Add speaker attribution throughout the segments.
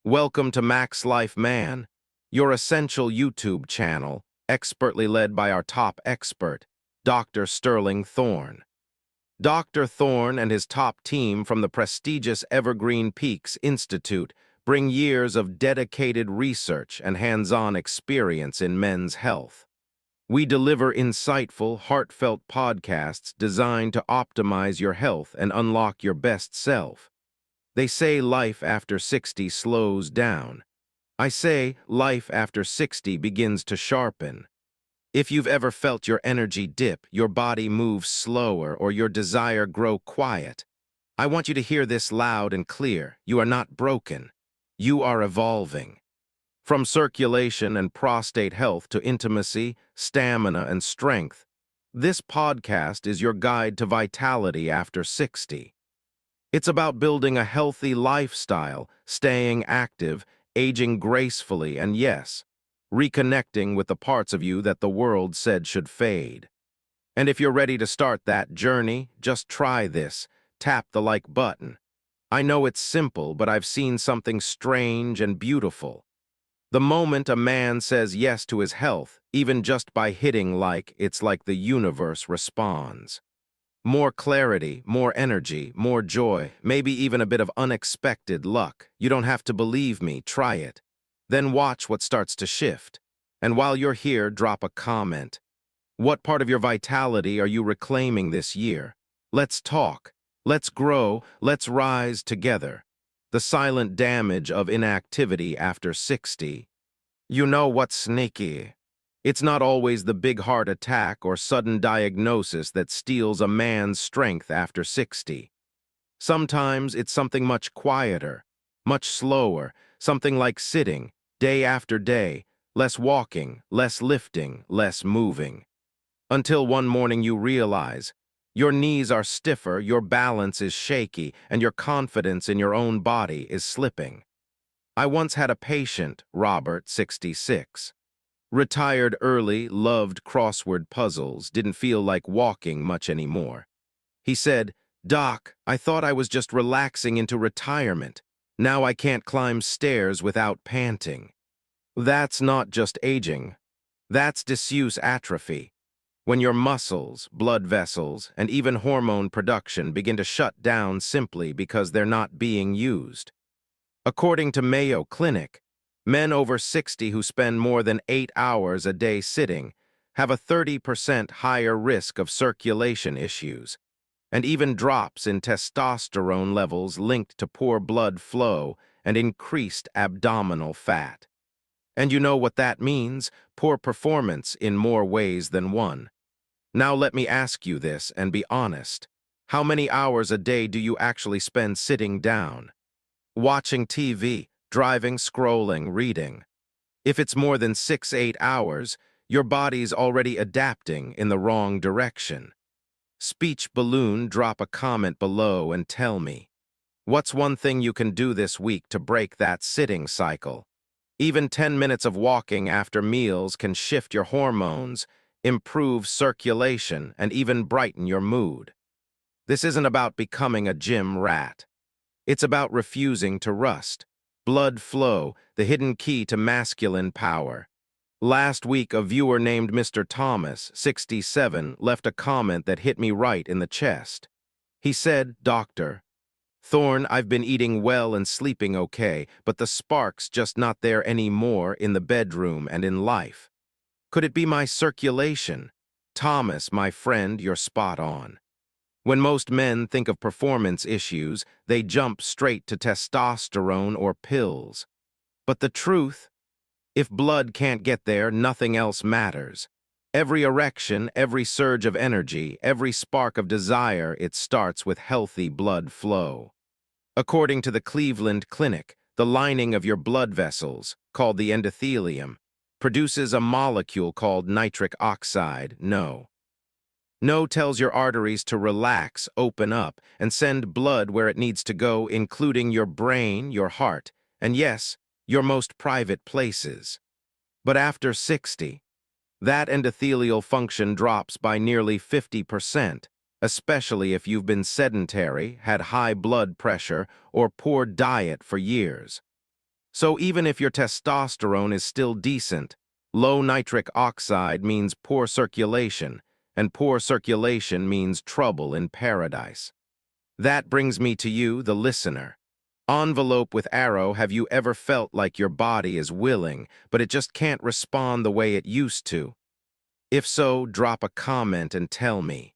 Speaker 1: Welcome to Max Life Man, your essential YouTube channel, expertly led by our top expert, Dr. Sterling Thorne. Dr. Thorne and his top team from the prestigious Evergreen Peaks Institute bring years of dedicated research and hands-on experience in men's health. We deliver insightful, heartfelt podcasts designed to optimize your health and unlock your best self. They say life after 60 slows down. I say life after 60 begins to sharpen. If you've ever felt your energy dip, your body move slower, or your desire grow quiet, I want you to hear this loud and clear. You are not broken. You are evolving. From circulation and prostate health to intimacy, stamina, and strength, this podcast is your guide to vitality after 60. It's about building a healthy lifestyle, staying active, aging gracefully, and yes, reconnecting with the parts of you that the world said should fade. And if you're ready to start that journey, just try this. Tap the like button. I know it's simple, but I've seen something strange and beautiful. The moment a man says yes to his health, even just by hitting like, it's like the universe responds. More clarity, more energy, more joy, maybe even a bit of unexpected luck. You don't have to believe me, try it. Then watch what starts to shift. And while you're here, drop a comment. What part of your vitality are you reclaiming this year? Let's talk. Let's grow. Let's rise together. The silent damage of inactivity after 60. You know what's sneaky? It's not always the big heart attack or sudden diagnosis that steals a man's strength after 60. Sometimes it's something much quieter, much slower, something like sitting, day after day, less walking, less lifting, less moving. Until one morning you realize your knees are stiffer, your balance is shaky, and your confidence in your own body is slipping. I once had a patient, Robert, 66. Retired early, loved crossword puzzles, didn't feel like walking much anymore. He said, "Doc, I thought I was just relaxing into retirement. Now I can't climb stairs without panting." That's not just aging. That's disuse atrophy. When your muscles, blood vessels, and even hormone production begin to shut down simply because they're not being used. According to Mayo Clinic, men over 60 who spend more than 8 hours a day sitting have a 30% higher risk of circulation issues, and even drops in testosterone levels linked to poor blood flow and increased abdominal fat. And you know what that means? Poor performance in more ways than one. Now let me ask you this and be honest. How many hours a day do you actually spend sitting down? Watching TV, driving, scrolling, reading. If it's more than 6-8 hours, your body's already adapting in the wrong direction. Speech balloon, drop a comment below and tell me. What's one thing you can do this week to break that sitting cycle? Even 10 minutes of walking after meals can shift your hormones, improve circulation, and even brighten your mood. This isn't about becoming a gym rat. It's about refusing to rust. Blood flow, the hidden key to masculine power. Last week, a viewer named Mr. Thomas, 67, left a comment that hit me right in the chest. He said, "Dr. Thorne, I've been eating well and sleeping okay, but the spark's just not there anymore in the bedroom and in life. Could it be my circulation?" Thomas, my friend, you're spot on. When most men think of performance issues, they jump straight to testosterone or pills. But the truth? If blood can't get there, nothing else matters. Every erection, every surge of energy, every spark of desire, it starts with healthy blood flow. According to the Cleveland Clinic, the lining of your blood vessels, called the endothelium, produces a molecule called nitric oxide, NO. No tells your arteries to relax, open up, and send blood where it needs to go, including your brain, your heart, and yes, your most private places. But after 60, that endothelial function drops by nearly 50%, especially if you've been sedentary, had high blood pressure, or poor diet for years. So even if your testosterone is still decent, low nitric oxide means poor circulation, and poor circulation means trouble in paradise. That brings me to you, the listener. Envelope with arrow, have you ever felt like your body is willing, but it just can't respond the way it used to? If so, drop a comment and tell me.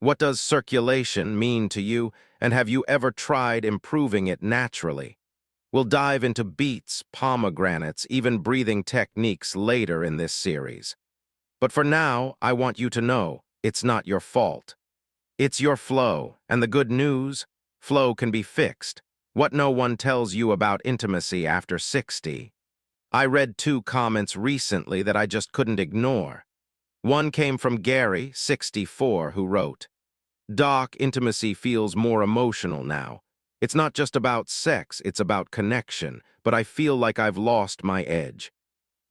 Speaker 1: What does circulation mean to you, and have you ever tried improving it naturally? We'll dive into beets, pomegranates, even breathing techniques later in this series. But for now, I want you to know, it's not your fault. It's your flow, and the good news, flow can be fixed. What no one tells you about intimacy after 60. I read 2 comments recently that I just couldn't ignore. One came from Gary, 64, who wrote, "Doc, intimacy feels more emotional now. It's not just about sex, it's about connection, but I feel like I've lost my edge."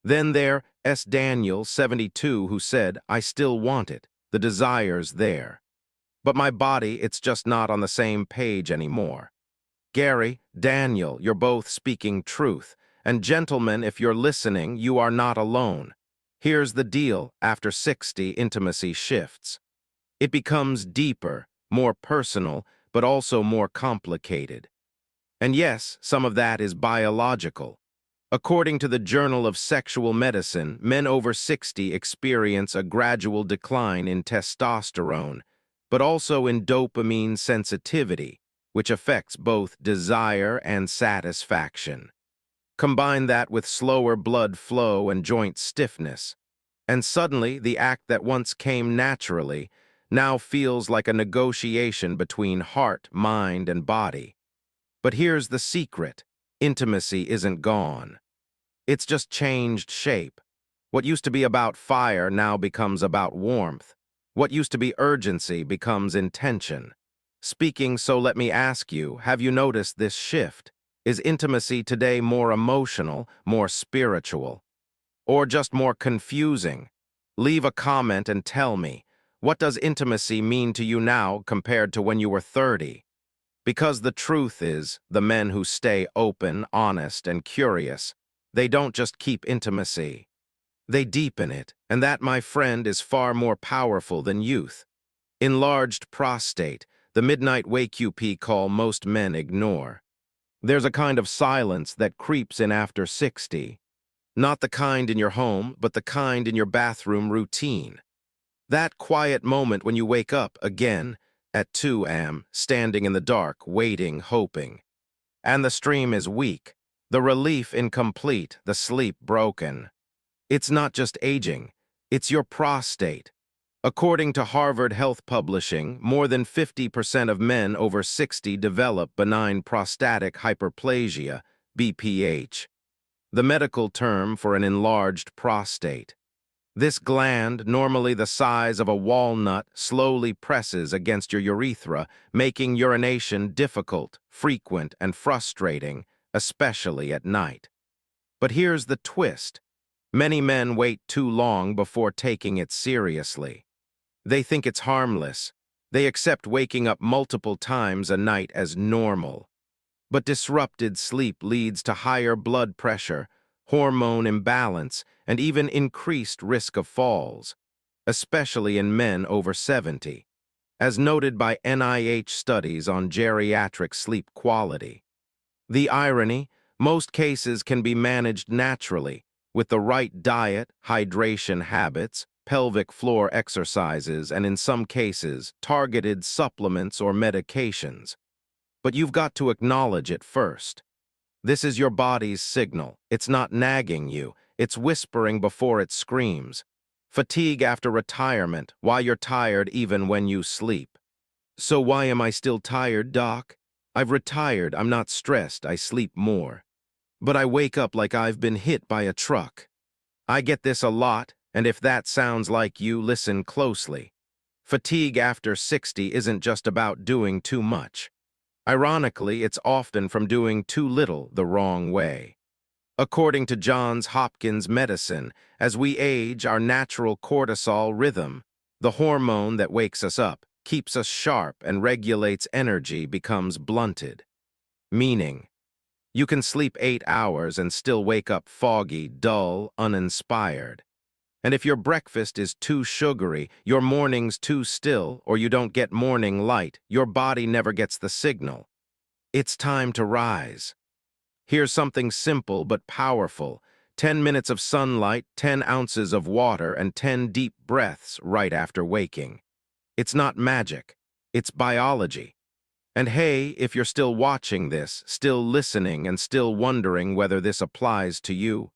Speaker 1: Then there, S. Daniel, 72, who said, "I still want it. The desire's there. But my body, it's just not on the same page anymore." Gary, Daniel, you're both speaking truth. And gentlemen, if you're listening, you are not alone. Here's the deal, after 60, intimacy shifts. It becomes deeper, more personal, but also more complicated. And yes, some of that is biological. According to the Journal of Sexual Medicine, men over 60 experience a gradual decline in testosterone, but also in dopamine sensitivity, which affects both desire and satisfaction. Combine that with slower blood flow and joint stiffness, and suddenly the act that once came naturally now feels like a negotiation between heart, mind, and body. But here's the secret: intimacy isn't gone. It's just changed shape. What used to be about fire now becomes about warmth. What used to be urgency becomes intention. Speaking, so let me ask you, have you noticed this shift? Is intimacy today more emotional, more spiritual, or just more confusing? Leave a comment and tell me, what does intimacy mean to you now compared to when you were 30? Because the truth is, the men who stay open, honest, and curious, they don't just keep intimacy. They deepen it, and that, my friend, is far more powerful than youth. Enlarged prostate, the midnight wake UP call most men ignore. There's a kind of silence that creeps in after 60. Not the kind in your home, but the kind in your bathroom routine. That quiet moment when you wake up again at 2 a.m., standing in the dark, waiting, hoping. And the stream is weak, the relief incomplete, the sleep broken. It's not just aging, it's your prostate. According to Harvard Health Publishing, more than 50% of men over 60 develop benign prostatic hyperplasia, BPH, the medical term for an enlarged prostate. This gland, normally the size of a walnut, slowly presses against your urethra, making urination difficult, frequent, and frustrating, especially at night. But here's the twist. Many men wait too long before taking it seriously. They think it's harmless. They accept waking up multiple times a night as normal. But disrupted sleep leads to higher blood pressure, hormone imbalance, and even increased risk of falls, especially in men over 70, as noted by NIH studies on geriatric sleep quality. The irony, most cases can be managed naturally, with the right diet, hydration habits, pelvic floor exercises, and in some cases, targeted supplements or medications. But you've got to acknowledge it first. This is your body's signal. It's not nagging you. It's whispering before it screams. Fatigue after retirement, why you're tired even when you sleep. So why am I still tired, Doc? I've retired, I'm not stressed, I sleep more. But I wake up like I've been hit by a truck. I get this a lot, and if that sounds like you, listen closely. Fatigue after 60 isn't just about doing too much. Ironically, it's often from doing too little the wrong way. According to Johns Hopkins Medicine, as we age, our natural cortisol rhythm, the hormone that wakes us up, keeps us sharp, and regulates energy, becomes blunted. Meaning, You can sleep 8 hours and still wake up foggy, dull, uninspired. And if your breakfast is too sugary, your morning's too still, or you don't get morning light, your body never gets the signal. It's time to rise. Here's something simple but powerful. 10 minutes of sunlight, 10 ounces of water, and 10 deep breaths right after waking. It's not magic. It's biology. And hey, if you're still watching this, still listening, and still wondering whether this applies to you,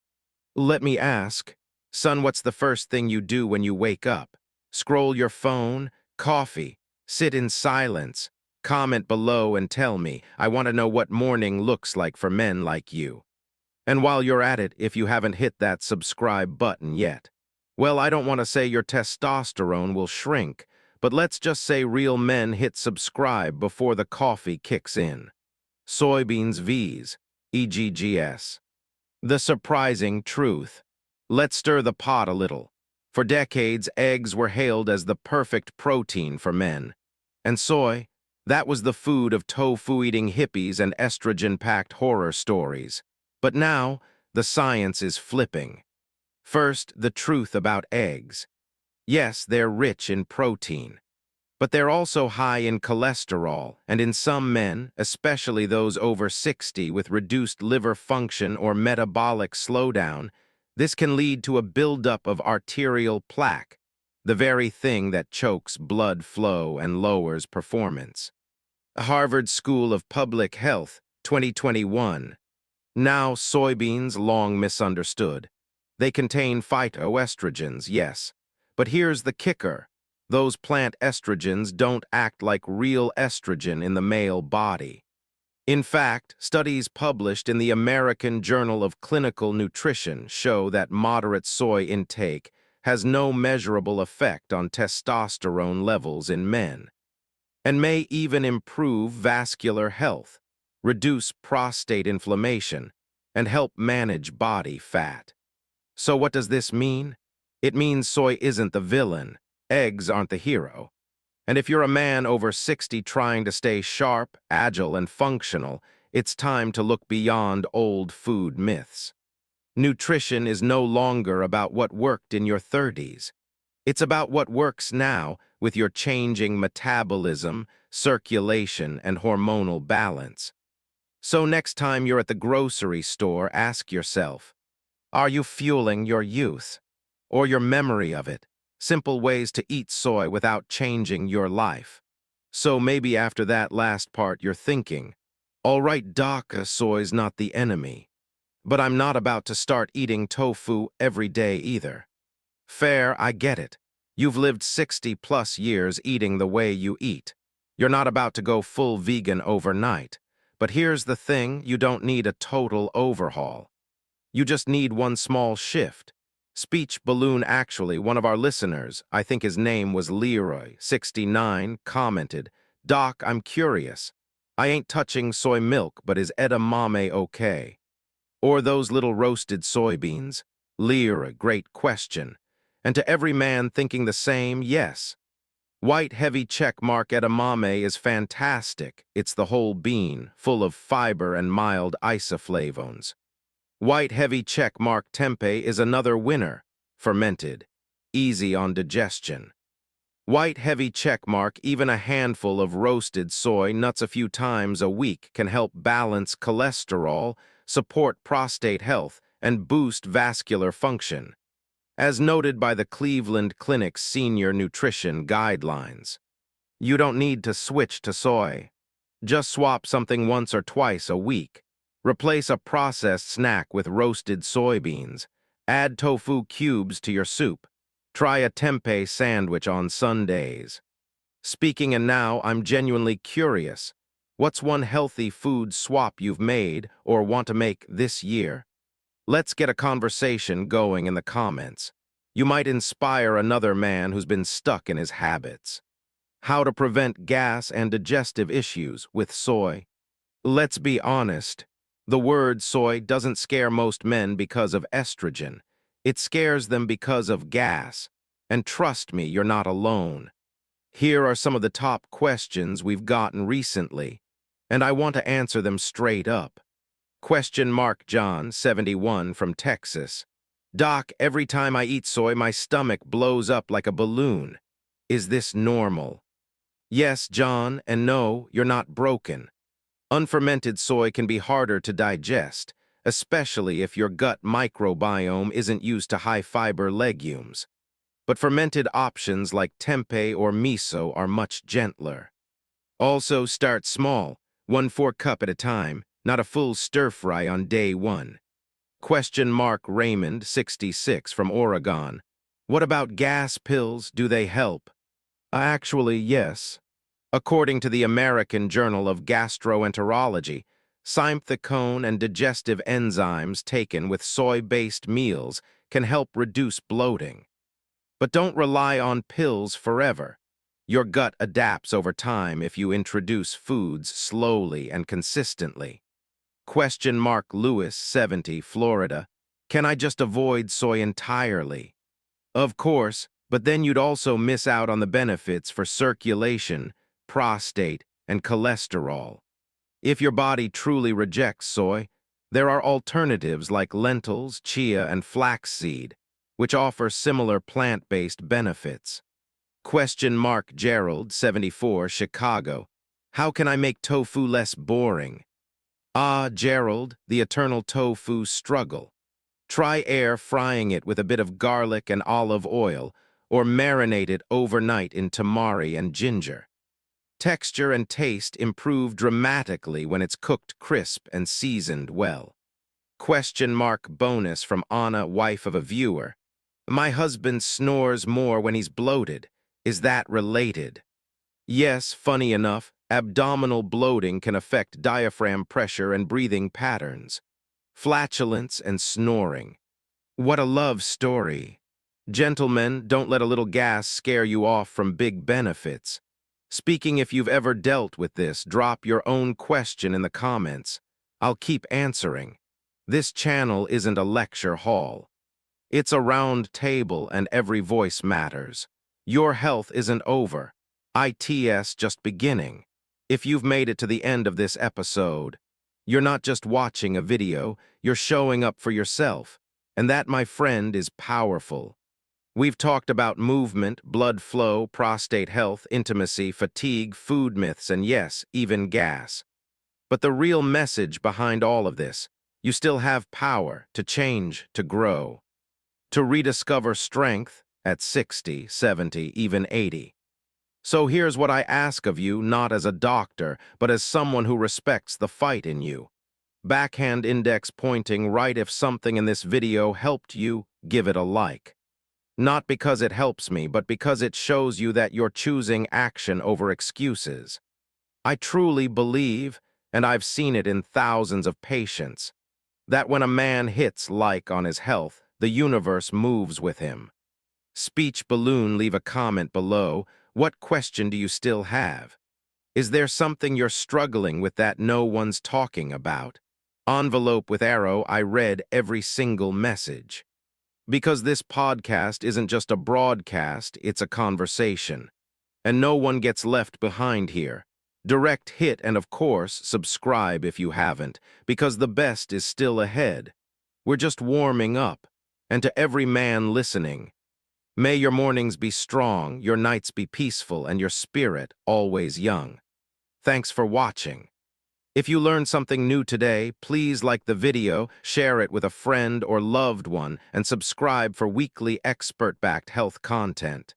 Speaker 1: let me ask, son, what's the first thing you do when you wake up? Scroll your phone, coffee, sit in silence, comment below and tell me. I want to know what morning looks like for men like you. And while you're at it, if you haven't hit that subscribe button yet, well, I don't want to say your testosterone will shrink, but let's just say real men hit subscribe before the coffee kicks in. Soybeans V's, EGGS. The surprising truth. Let's stir the pot a little. For decades, eggs were hailed as the perfect protein for men. And soy, that was the food of tofu-eating hippies and estrogen-packed horror stories. But now, the science is flipping. First, the truth about eggs. Yes, they're rich in protein. But they're also high in cholesterol, and in some men, especially those over 60 with reduced liver function or metabolic slowdown, this can lead to a buildup of arterial plaque, the very thing that chokes blood flow and lowers performance. Harvard School of Public Health, 2021. Now soybeans, long misunderstood. They contain phytoestrogens, yes. But here's the kicker. Those plant estrogens don't act like real estrogen in the male body. In fact, studies published in the American Journal of Clinical Nutrition show that moderate soy intake has no measurable effect on testosterone levels in men, and may even improve vascular health, reduce prostate inflammation, and help manage body fat. So what does this mean? It means soy isn't the villain. Eggs aren't the hero. And if you're a man over 60 trying to stay sharp, agile, and functional, it's time to look beyond old food myths. Nutrition is no longer about what worked in your 30s. It's about what works now with your changing metabolism, circulation, and hormonal balance. So next time you're at the grocery store, ask yourself, are you fueling your youth? Or your memory of it? Simple ways to eat soy without changing your life. So maybe after that last part you're thinking, all right, Doc, soy's not the enemy. But I'm not about to start eating tofu every day either. Fair, I get it. You've lived 60+ years eating the way you eat. You're not about to go full vegan overnight. But here's the thing, you don't need a total overhaul. You just need one small shift. Speech balloon actually, one of our listeners, I think his name was Leroy, 69, commented, Doc, I'm curious. I ain't touching soy milk, but is edamame okay? Or those little roasted soybeans? Leroy, great question. And to every man thinking the same, yes. White heavy checkmark edamame is fantastic. It's the whole bean, full of fiber and mild isoflavones. White heavy checkmark tempeh is another winner, fermented, easy on digestion. White heavy checkmark, even a handful of roasted soy nuts a few times a week can help balance cholesterol, support prostate health, and boost vascular function, as noted by the Cleveland Clinic's Senior Nutrition Guidelines. You don't need to switch to soy. Just swap something once or twice a week. Replace a processed snack with roasted soybeans. Add tofu cubes to your soup. Try a tempeh sandwich on Sundays. Speaking and now, I'm genuinely curious. What's one healthy food swap you've made or want to make this year? Let's get a conversation going in the comments. You might inspire another man who's been stuck in his habits. How to prevent gas and digestive issues with soy. Let's be honest. The word soy doesn't scare most men because of estrogen. It scares them because of gas. And trust me, you're not alone. Here are some of the top questions we've gotten recently, and I want to answer them straight up. John, 71, from Texas. Doc, every time I eat soy, my stomach blows up like a balloon. Is this normal? Yes, John, and no, you're not broken. Unfermented soy can be harder to digest, especially if your gut microbiome isn't used to high-fiber legumes. But fermented options like tempeh or miso are much gentler. Also, start small, 1/4 cup at a time, not a full stir-fry on day 1. Raymond, 66, from Oregon. What about gas pills? Do they help? Actually, yes. According to the American Journal of Gastroenterology, sympthicone and digestive enzymes taken with soy-based meals can help reduce bloating. But don't rely on pills forever. Your gut adapts over time if you introduce foods slowly and consistently. Lewis, 70, Florida. Can I just avoid soy entirely? Of course, but then you'd also miss out on the benefits for circulation, prostate, and cholesterol. If your body truly rejects soy, there are alternatives like lentils, chia, and flaxseed, which offer similar plant-based benefits. Gerald, 74, Chicago. How can I make tofu less boring? Ah, Gerald, the eternal tofu struggle. Try air frying it with a bit of garlic and olive oil, or marinate it overnight in tamari and ginger. Texture and taste improve dramatically when it's cooked crisp and seasoned well. Bonus from Anna, wife of a viewer. My husband snores more when he's bloated. Is that related? Yes, funny enough, abdominal bloating can affect diaphragm pressure and breathing patterns. Flatulence and snoring. What a love story. Gentlemen, don't let a little gas scare you off from big benefits. Speaking, if you've ever dealt with this, drop your own question in the comments. I'll keep answering. This channel isn't a lecture hall. It's a round table and every voice matters. Your health isn't over. It's just beginning. If you've made it to the end of this episode, you're not just watching a video, you're showing up for yourself. And that, my friend, is powerful. We've talked about movement, blood flow, prostate health, intimacy, fatigue, food myths, and yes, even gas. But the real message behind all of this, you still have power to change, to grow, to rediscover strength at 60, 70, even 80. So here's what I ask of you, not as a doctor, but as someone who respects the fight in you. Backhand index pointing right. If something in this video helped you, give it a like. Not because it helps me, but because it shows you that you're choosing action over excuses. I truly believe, and I've seen it in thousands of patients, that when a man hits like on his health, the universe moves with him. Speech balloon, leave a comment below. What question do you still have? Is there something you're struggling with that no one's talking about? Envelope with arrow, I read every single message. Because this podcast isn't just a broadcast, it's a conversation. And no one gets left behind here. Direct hit and, of course, subscribe if you haven't, because the best is still ahead. We're just warming up. And to every man listening, may your mornings be strong, your nights be peaceful, and your spirit always young. Thanks for watching. If you learned something new today, please like the video, share it with a friend or loved one, and subscribe for weekly expert-backed health content.